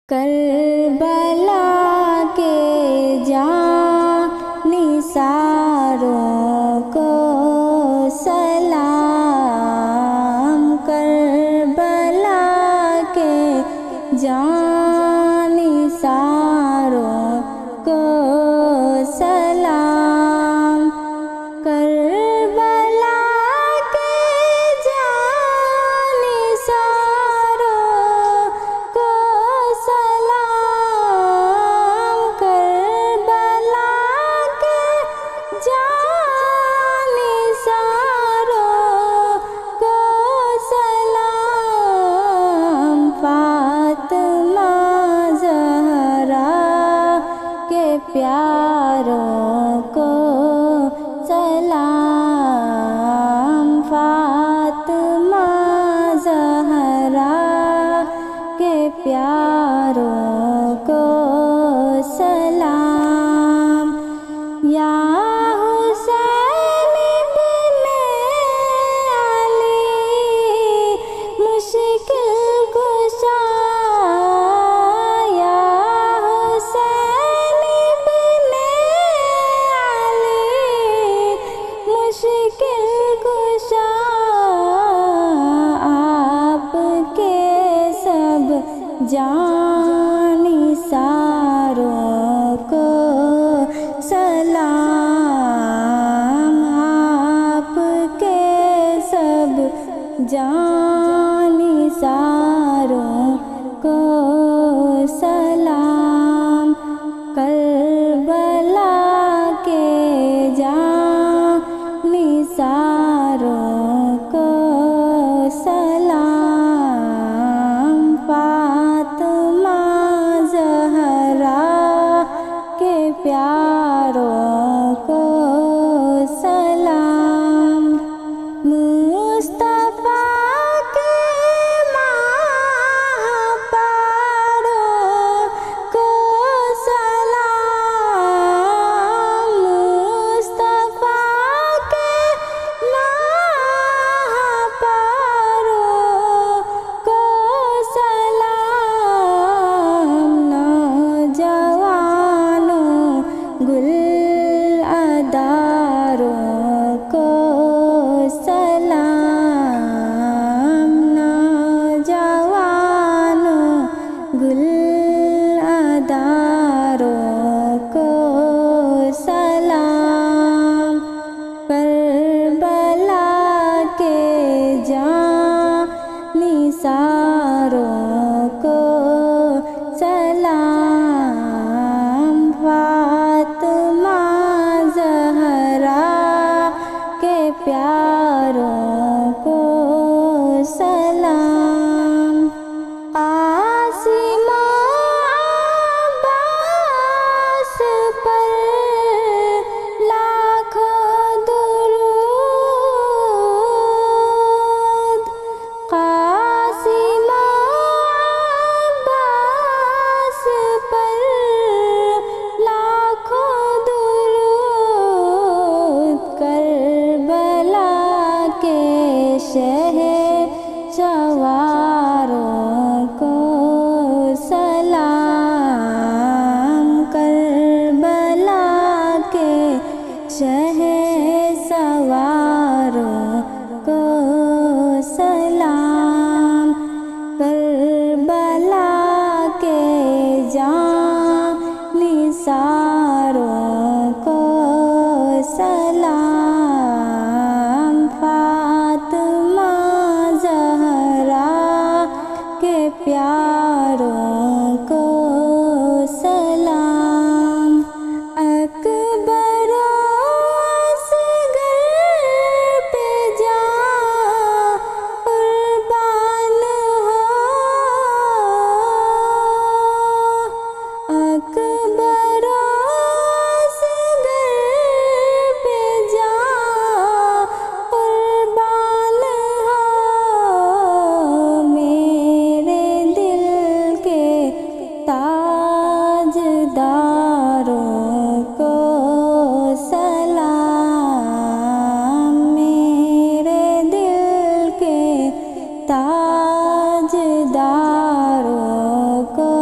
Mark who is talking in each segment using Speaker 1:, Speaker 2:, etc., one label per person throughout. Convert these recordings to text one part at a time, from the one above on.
Speaker 1: کربلا کے جانثاروں کو سلام، کربلا کے جانثاروں کو سلام، کربلا کے جانثاروں کو سلام، کربلا کے جانثاروں کو سلام، فاطمہ زہرا کے پیاروں کو سلام، فاطمہ زہرا کے پیاروں کو سلام، یا حسین ابن علی مشکل کشا، یا حسین ابن علی مشکل کشا، آپ کے سب جانثاروں کو سلام، آپ کے سب جانثاروں کو سلام، کربلا کے جانثاروں کو سلام، فاطمہ زہرا کے پیاروں کو سلام، مصطفیٰ کے ماہپاروں کو سلام، مصطفیٰ کے ماہپاروں کو سلام، نوجوانوں گل عذاروں کو سلام، نوجوانوں گل عذاروں کو سلام، کربلا کے جانثاروں کو سلام، فاطمہ زہرا کے پیاروں کو سلام، قاسم و عباس پر لاکھوں درود، قاسم و عباس پر لاکھوں درود، کربلا کے شہسواروں کو سلام، کربلا کے شہسواروں کو سلام، کربلا کے جانثاروں کو سلام، فاطمہ زہرا کے پیاروں کو سلام، اکبر و اصغر پہ جاں قربان ہو، اکبر و اصغر پہ جاں قربان ہو، میرے دل کے تاجداروں کو سلام، میرے دل کے تاجداروں کو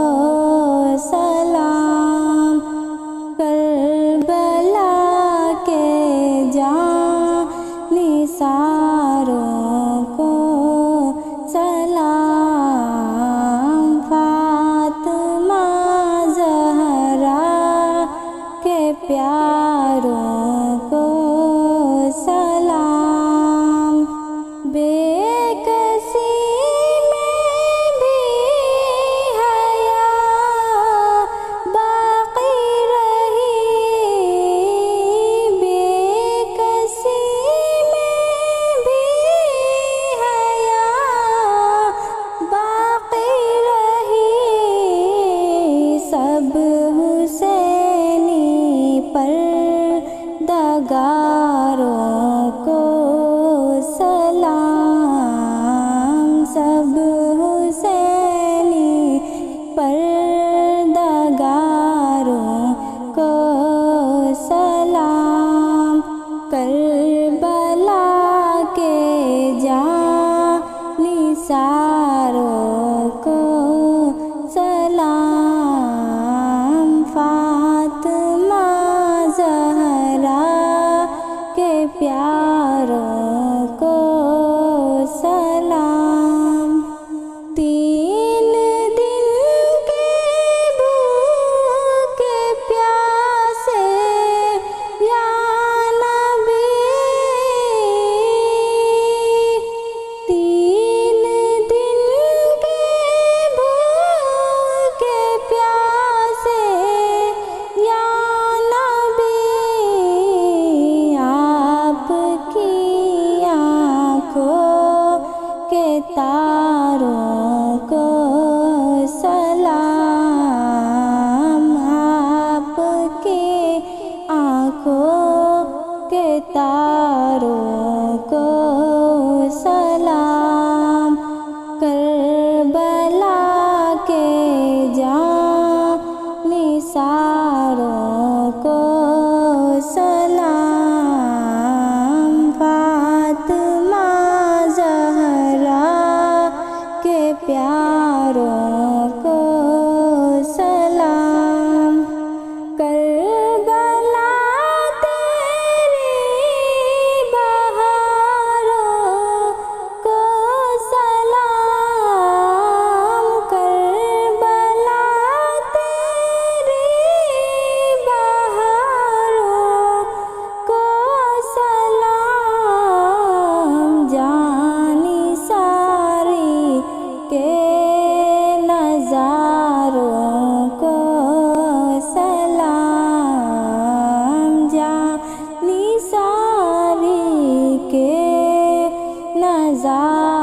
Speaker 1: رضا